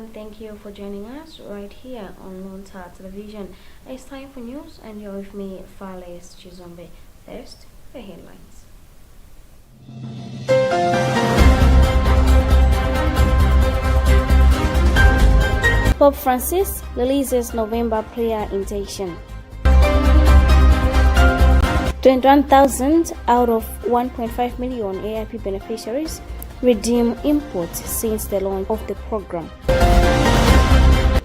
everyone, thank you for joining us right here on Luntha television. It's time for news and you're with me, Fales Chizombe. First, the headlines. Pope Francis releases November prayer intention. 21,000 out of 1.5 million AIP beneficiaries redeem imports since the launch of the program.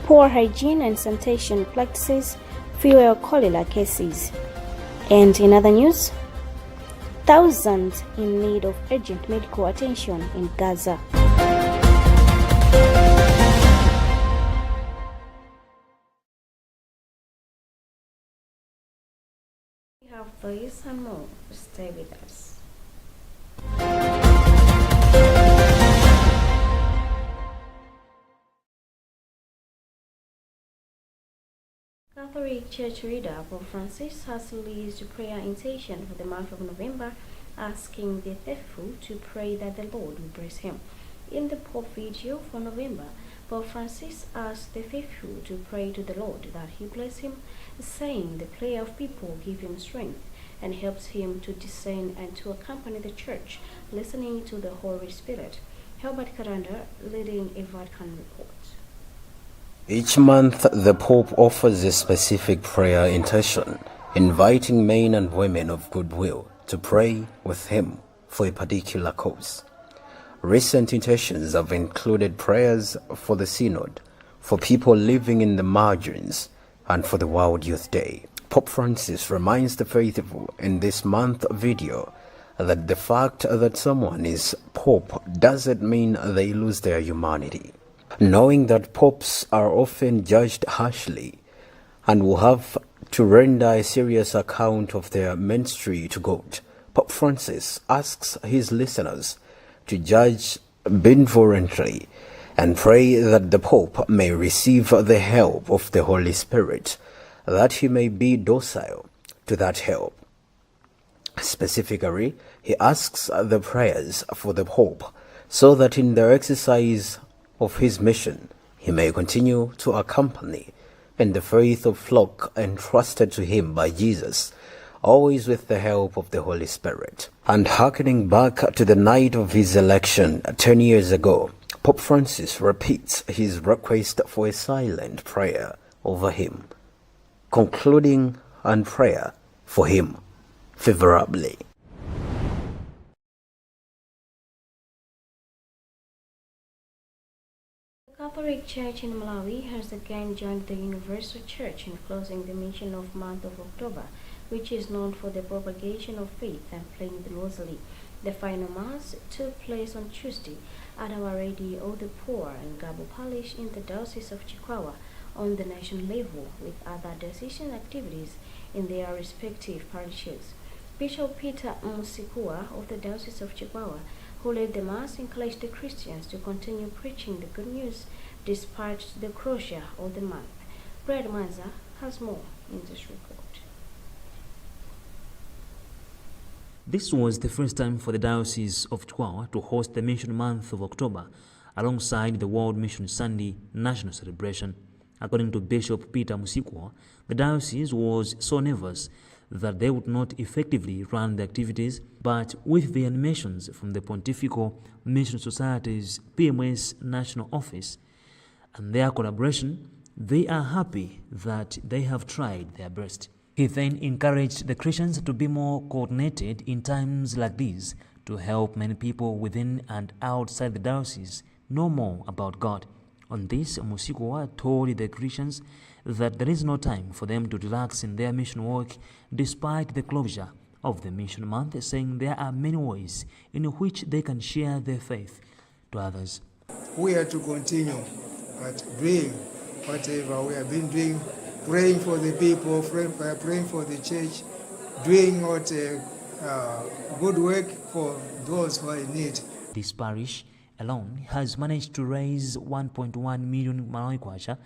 Poor hygiene and sanitation practices fuel cholera cases. And in other news, thousands in need of urgent medical attention in Gaza. We have this and more. Stay with us. Catholic Church leader Pope Francis has released a prayer intention for the month of November, asking the faithful to pray that the Lord will bless him. In the Pope video for November, Pope Francis asked the faithful to pray to the Lord that he bless him, saying the prayer of people give him strength and helps him to discern and to accompany the Church, listening to the Holy Spirit. Herbert Karanda leading a Vatican report. Each month, the Pope offers a specific prayer intention, inviting men and women of goodwill to pray with him for a particular cause. Recent intentions have included prayers for the Synod, for people living in the margins, and for the World Youth Day. Pope Francis reminds the faithful in this month video that the fact that someone is Pope doesn't mean they lose their humanity. Knowing that popes are often judged harshly and will have to render a serious account of their ministry to God, Pope Francis asks his listeners to judge benevolently and pray that the Pope may receive the help of the Holy Spirit, that he may be docile to that help. Specifically, he asks the prayers for the Pope so that in the exercise of his mission, he may continue to accompany in the faith of flock entrusted to him by Jesus, always with the help of the Holy Spirit. And hearkening back to the night of his election 10 years ago, Pope Francis repeats his request for a silent prayer over him, concluding and prayer for him favorably. The Catholic Church in Malawi has again joined the Universal Church in closing the mission of month of October, which is known for the propagation of faith and praying the Rosary. The final Mass took place on Tuesday at our Lady of the Poor and Gabo Parish in the Diocese of Chikwawa on the national level, with other diocesan activities in their respective parishes. Bishop Peter Musikua of the Diocese of Chikwawa, who led the Mass, encouraged the Christians to continue preaching the good news despite the closure of the month. Brad Manza has more in this report. This was the first time for the Diocese of Chikwawa to host the Mission Month of October alongside the World Mission Sunday national celebration. According to Bishop Peter Musikwa, the diocese was so nervous that they would not effectively run the activities, but with the animations from the Pontifical Mission Society's PMS National Office and their collaboration, they are happy that they have tried their best. He then encouraged the Christians to be more coordinated in times like these to help many people within and outside the diocese know more about God. On this, Musikwa told the Christians that there is no time for them to relax in their mission work despite the closure of the mission month, saying there are many ways in which they can share their faith to others. We are to continue at doing whatever we have been doing, praying for the people, praying for the church, doing what good work for those who are in need. This parish alone has managed to raise 1.1 million Malawi kwacha,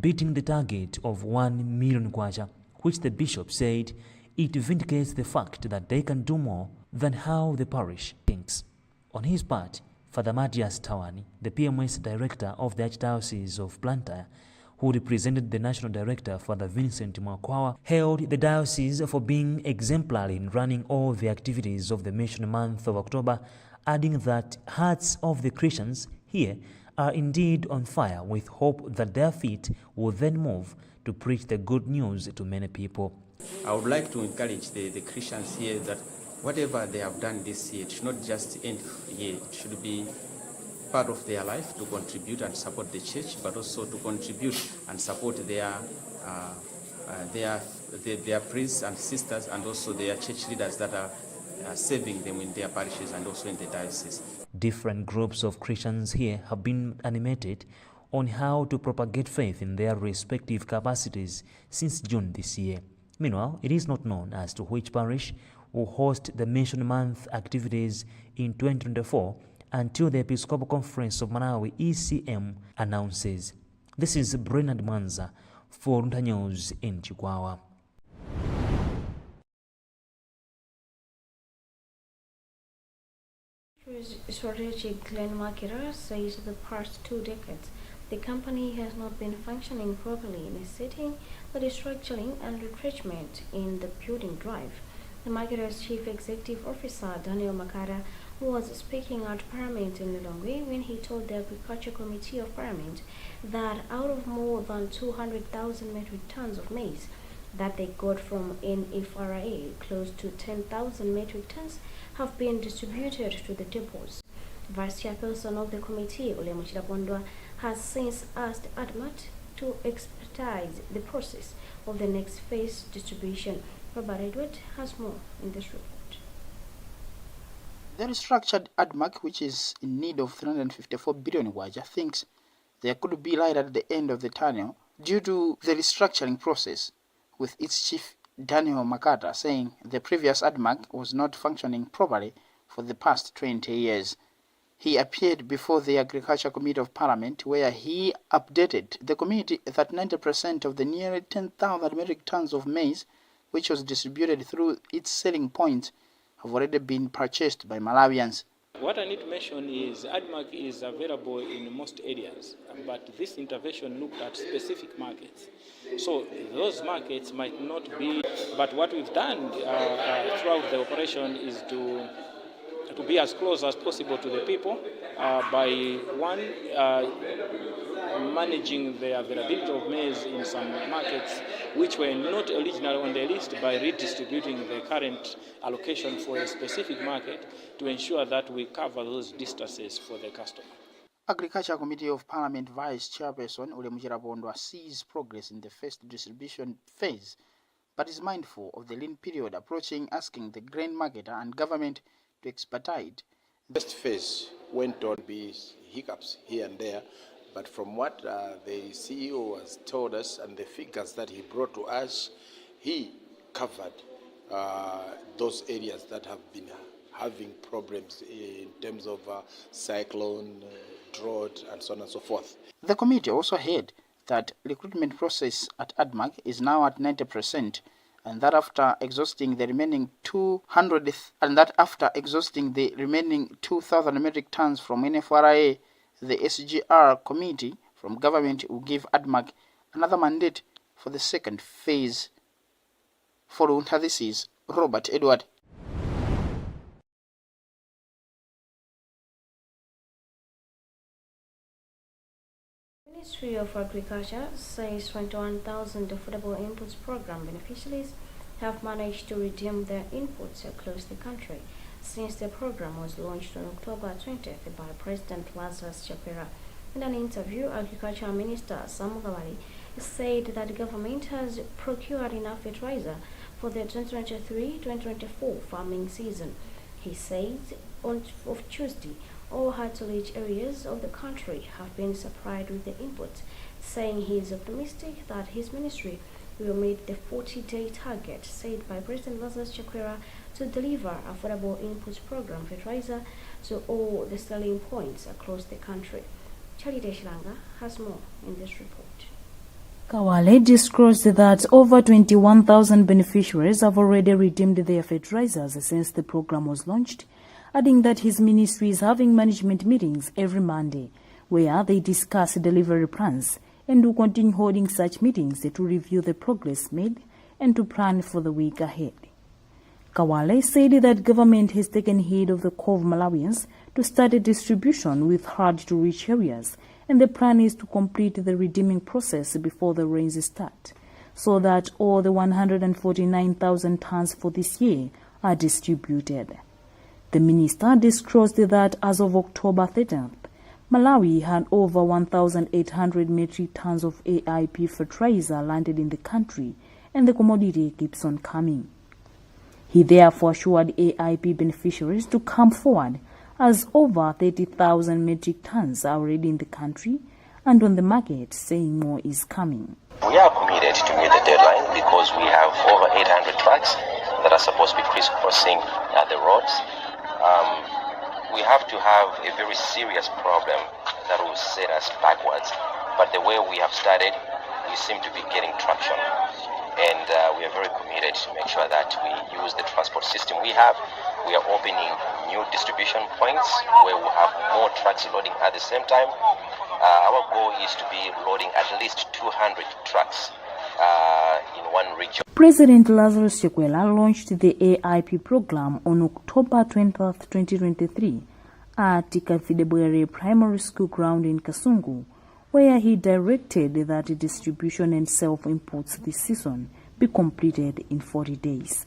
beating the target of 1 million kwacha, which the bishop said it vindicates the fact that they can do more than how the parish thinks. On his part, Father Matias Tawani, the PMS Director of the Archdiocese of Luntha, who represented the National Director, Father Vincent Mwakwawa, hailed the diocese for being exemplary in running all the activities of the mission month of October, adding that hearts of the Christians here are indeed on fire with hope that their feet will then move to preach the good news to many people. I would like to encourage the Christians here that whatever they have done this year, it should not just end here, it should be part of their life to contribute and support the church, but also to contribute and support their priests and sisters and also their church leaders that are serving them in their parishes and also in the diocese. Different groups of Christians here have been animated on how to propagate faith in their respective capacities since June this year. Meanwhile, it is not known as to which parish will host the Mission Month activities in 2024 until the Episcopal Conference of Malawi ECM announces. This is Bernard Manza for Luntha News in Chikwawa. Strategic Glenn Marketer says the past 2 decades the company has not been functioning properly, necessitating the restructuring and retrenchment in the building drive. The marketer's chief executive officer, Daniel Makata, was speaking at Parliament in Lilongwe when he told the Agriculture Committee of Parliament that out of more than 200,000 metric tons of maize that they got from NFRA, close to 10,000 metric tons have been distributed to the depots. Vice chairperson of the committee, Ulemu Chirapondwa, has since asked ADMAT to expedite the process of the next phase distribution. Robert Edward has more in this report. The restructured ADMAC, which is in need of 354 billion waja, thinks there could be light at the end of the tunnel due to the restructuring process, with its chief Daniel Makata saying the previous ADMAC was not functioning properly for the past 20 years. He appeared before the Agriculture Committee of Parliament, where he updated the committee that 90% of the nearly 10,000 metric tons of maize, which was distributed through its selling points, have already been purchased by Malawians. What I need to mention is ADMAC is available in most areas, but this intervention looked at specific markets. So those markets might not be, but what we've done throughout the operation is to be as close as possible to the people by managing the availability of maize in some markets which were not originally on the list, by redistributing the current allocation for a specific market to ensure that we cover those distances for the customer. Agriculture Committee of Parliament Vice Chairperson Ulemu Chirapondwa sees progress in the first distribution phase, but is mindful of the lean period approaching, asking the grain marketer and government to expedite. The first phase went on be hiccups here and there, but from what the CEO has told us and the figures that he brought to us, he covered those areas that have been having problems in terms of cyclone, drought, and so on and so forth. The committee also heard that recruitment process at ADMAC is now at 90%, and that after exhausting the remaining 2,000 metric tons from NFRA, the SGR committee from government will give ADMAC another mandate for the second phase. For Luntha, this is Robert Edward. Ministry of Agriculture says 21,000 Affordable Inputs Program beneficiaries have managed to redeem their inputs across the country since the program was launched on October 20th by President Lazarus Chakwera. In an interview, Agriculture Minister Sam Gawali said that the government has procured enough fertilizer for the 2023-2024 farming season. He said on Tuesday, all hard-to-reach areas of the country have been supplied with the inputs, saying he is optimistic that his ministry will meet the 40-day target set by President Lazarus Chakwera to deliver affordable inputs program fertilizer to all the selling points across the country. Charlie Shilanga has more in this report. Kawale disclosed that over 21,000 beneficiaries have already redeemed their fertilizers since the program was launched, adding that his ministry is having management meetings every Monday, where they discuss delivery plans and will continue holding such meetings to review the progress made and to plan for the week ahead. Kawale said that government has taken heed of the call of Malawians to start a distribution with hard-to-reach areas, and the plan is to complete the redeeming process before the rains start, so that all the 149,000 tons for this year are distributed. The minister disclosed that as of October 13th, Malawi had over 1,800 metric tons of AIP fertilizer landed in the country, and the commodity keeps on coming. He therefore assured AIP beneficiaries to come forward, as over 30,000 metric tons are already in the country and on the market, saying more is coming. We are committed to meet the deadline because we have over 800 trucks that are supposed to be crisscrossing the roads. We have to have a very serious problem that will set us backwards. But the way we have started, we seem to be getting traction. And we are very committed to make sure that we use the transport system we have. We are opening new distribution points where we have more trucks loading at the same time. Our goal is to be loading at least 200 trucks in one region. President Lazarus Chakwera launched the AIP program on October 20th, 2023 at Tikafidebwere Primary School ground in Kasungu, where he directed that the distribution and self-imports this season be completed in 40 days.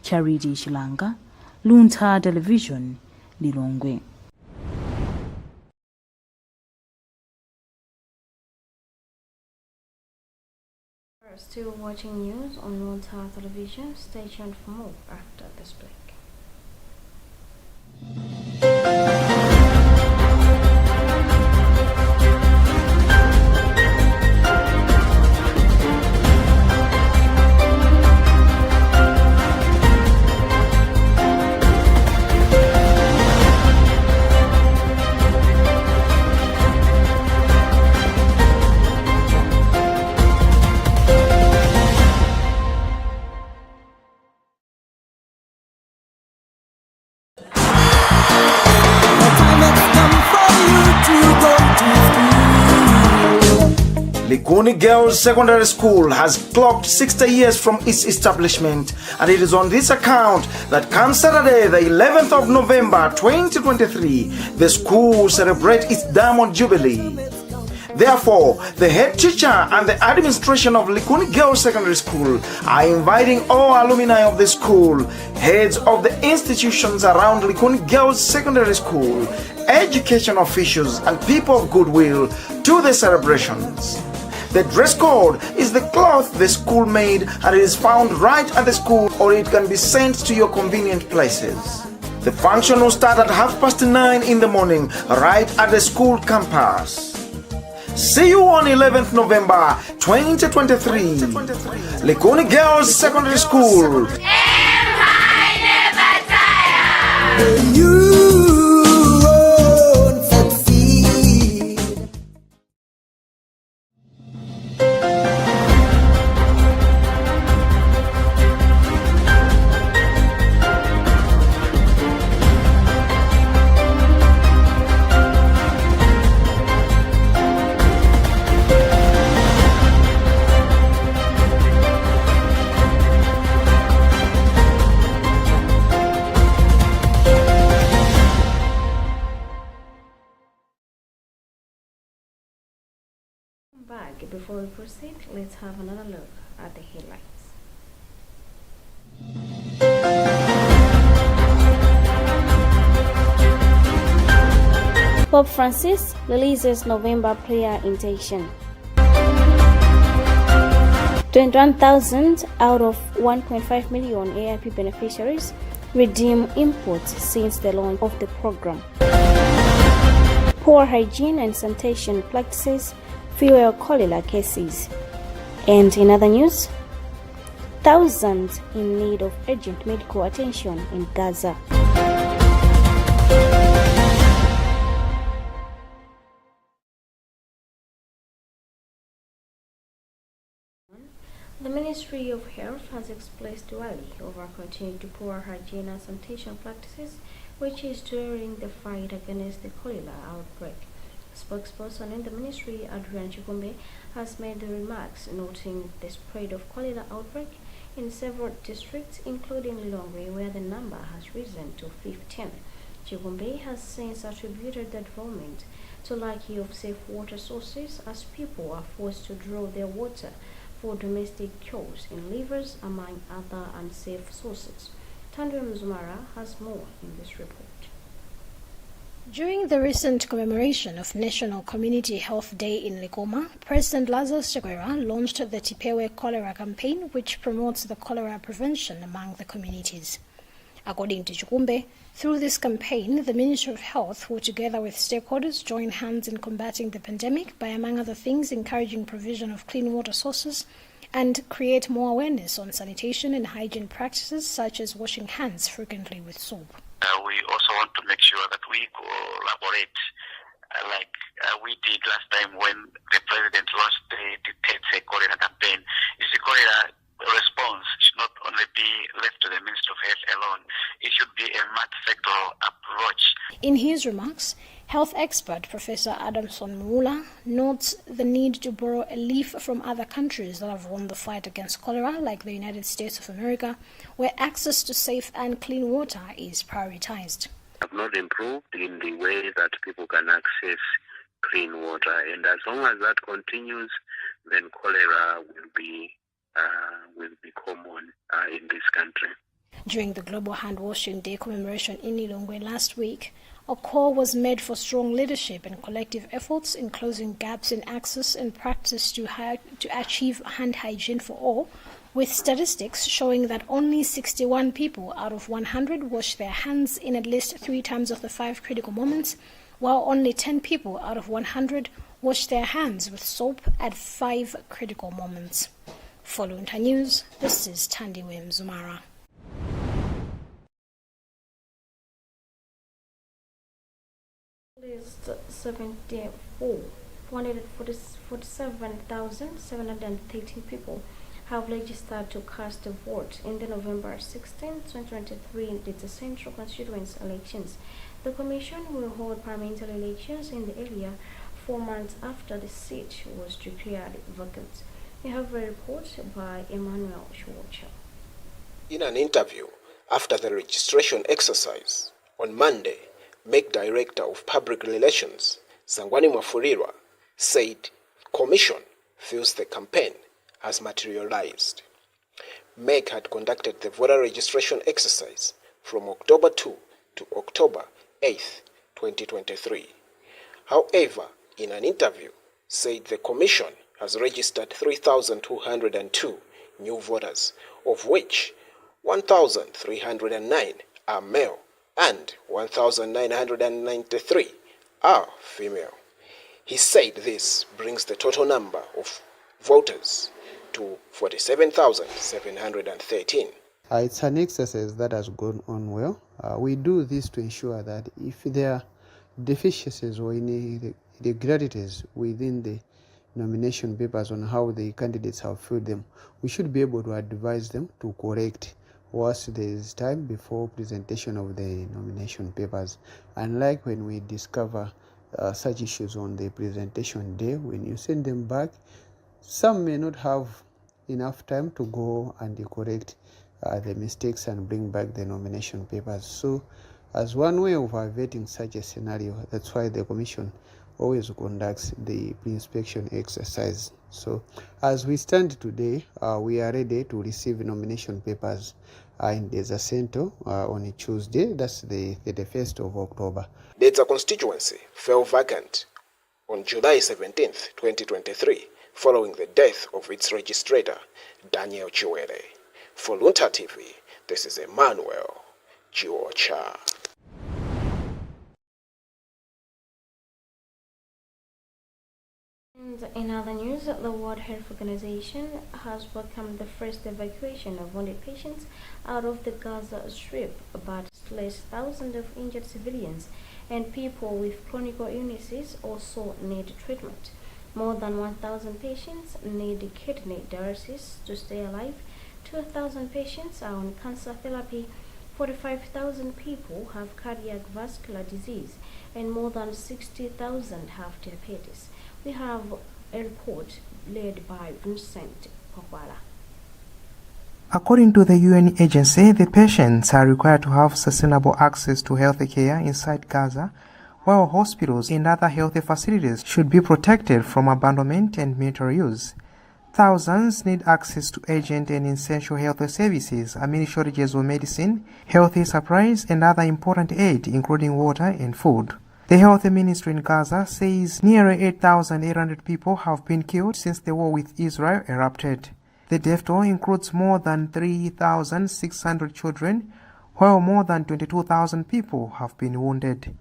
Charity Shilanga, Luntha Television, Lilongwe. Still watching news on Luntha Television. Stay tuned for more after this break. Likuni Girls Secondary School has clocked 60 years from its establishment, and it is on this account that come Saturday, the 11th of November 2023, the school will celebrate its Diamond Jubilee. Therefore, the head teacher and the administration of Likuni Girls Secondary School are inviting all alumni of the school, heads of the institutions around Likuni Girls Secondary School, education officials, and people of goodwill to the celebrations. The dress code is the cloth the school made, and it is found right at the school, or it can be sent to your convenient places. The function will start at 9:30 in the morning, right at the school campus. See you on 11th November 2023. Likuni Girls Secondary School. Back. Before we proceed, let's have another look at the headlines. Pope Francis releases November prayer intention. 21,000 out of 1.5 million AIP beneficiaries redeem imports since the launch of the program. Poor hygiene and sanitation practices fuel cholera cases. And in other news, thousands in need of urgent medical attention in Gaza. The Ministry of Health has expressed worry over continued poor hygiene and sanitation practices which is during the fight against the cholera outbreak. Spokesperson in the ministry, Adrian Chikumbe, has made the remarks, noting the spread of cholera outbreak in several districts, including Lilongwe, where the number has risen to 15. Chikumbe has since attributed the development to lack of safe water sources, as people are forced to draw their water for domestic chores in rivers, among other unsafe sources. Tandem Zumara has more in this report. During the recent commemoration of National Community Health Day in Likoma, President Lazarus Chakwera launched the Tipewe Cholera Campaign, which promotes the cholera prevention among the communities. According to Chikumbe, through this campaign, the Ministry of Health will, together with stakeholders, join hands in combating the pandemic by, among other things, encouraging provision of clean water sources and create more awareness on sanitation and hygiene practices, such as washing hands frequently with soap. We also want to make sure that we collaborate like we did last time when the president launched the cholera campaign. It's the cholera response should not only be left to the Ministry of Health alone. It should be a multi-sectoral approach. In his remarks, health expert Professor Adamson Murula notes the need to borrow a leaf from other countries that have won the fight against cholera, like the United States of America, where access to safe and clean water is prioritized. Have not improved in the way that people can access clean water, and as long as that continues, then cholera will be common in this country. During the Global Hand Washing Day commemoration in Lilongwe last week, a call was made for strong leadership and collective efforts in closing gaps in access and practice to achieve hand hygiene for all, with statistics showing that only 61 people out of 100 wash their hands in at least 3 times of the 5 critical moments, while only 10 people out of 100 wash their hands with soap at 5 critical moments. For Luntha News, this is Tandiwe Mzumara. List 447,713 people have registered to cast a vote in the November 16, 2023 Data Central constituency elections. The Commission will hold parliamentary elections in the area 4 months after the seat was declared vacant. We have a report by Emmanuel Schwarzer. In an interview after the registration exercise on Monday, MEC Director of Public Relations, Zangwani Mwafurirwa, said Commission feels the campaign has materialized. MEC had conducted the voter registration exercise from October 2 to October 8, 2023. However, in an interview, said the Commission has registered 3,202 new voters, of which 1,309 are male and 1,993 are female. He said this brings the total number of voters to 47,713. It's an exercise that has gone on well. We do this to ensure that if there are deficiencies or any irregularities within the nomination papers on how the candidates have filled them, we should be able to advise them to correct whilst there is time before presentation of the nomination papers. Unlike when we discover such issues on the presentation day, when you send them back, some may not have enough time to go and correct the mistakes and bring back the nomination papers. So as one way of averting such a scenario, that's why the Commission always conducts the pre-inspection exercise. So as we stand today, we are ready to receive nomination papers in Deza Center on a Tuesday. That's the 1st of October. Deza constituency fell vacant on July 17, 2023, following the death of its registrator, Daniel Chiwere. For Luntha TV, this is Emmanuel Chiwocha. In other news, the World Health Organization has welcomed the first evacuation of wounded patients out of the Gaza Strip, but less thousands of injured civilians and people with chronic illnesses also need treatment. More than 1,000 patients need kidney dialysis to stay alive. 2,000 patients are on cancer therapy, 45,000 people have cardiac vascular disease and more than 60,000 have diabetes. We have a report led by Vincent Pokwala. According to the UN agency, the patients are required to have sustainable access to health care inside Gaza, while hospitals and other health facilities should be protected from abandonment and military use. Thousands need access to urgent and essential health services amid shortages of medicine, healthy supplies, and other important aid, including water and food. The health ministry in Gaza says nearly 8,800 people have been killed since the war with Israel erupted. The death toll includes more than 3,600 children, while more than 22,000 people have been wounded.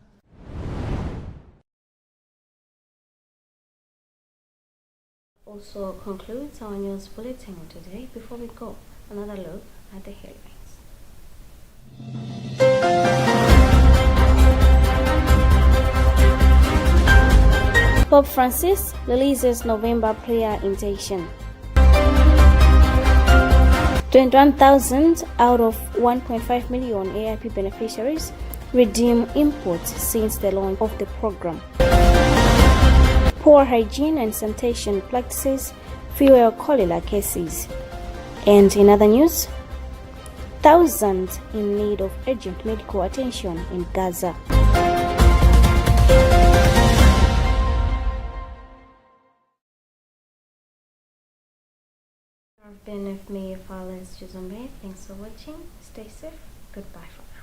Also concludes our news bulletin today. Before we go, another look at the headlines. Pope Francis releases November prayer intention. 21,000 out of 1.5 million AIP beneficiaries redeem imports since the launch of the program. Poor hygiene and sanitation practices fuel cholera cases. And in other news, thousands in need of urgent medical attention in Gaza. I've been with me, Father Juzumbe. Thanks for watching. Stay safe. Goodbye.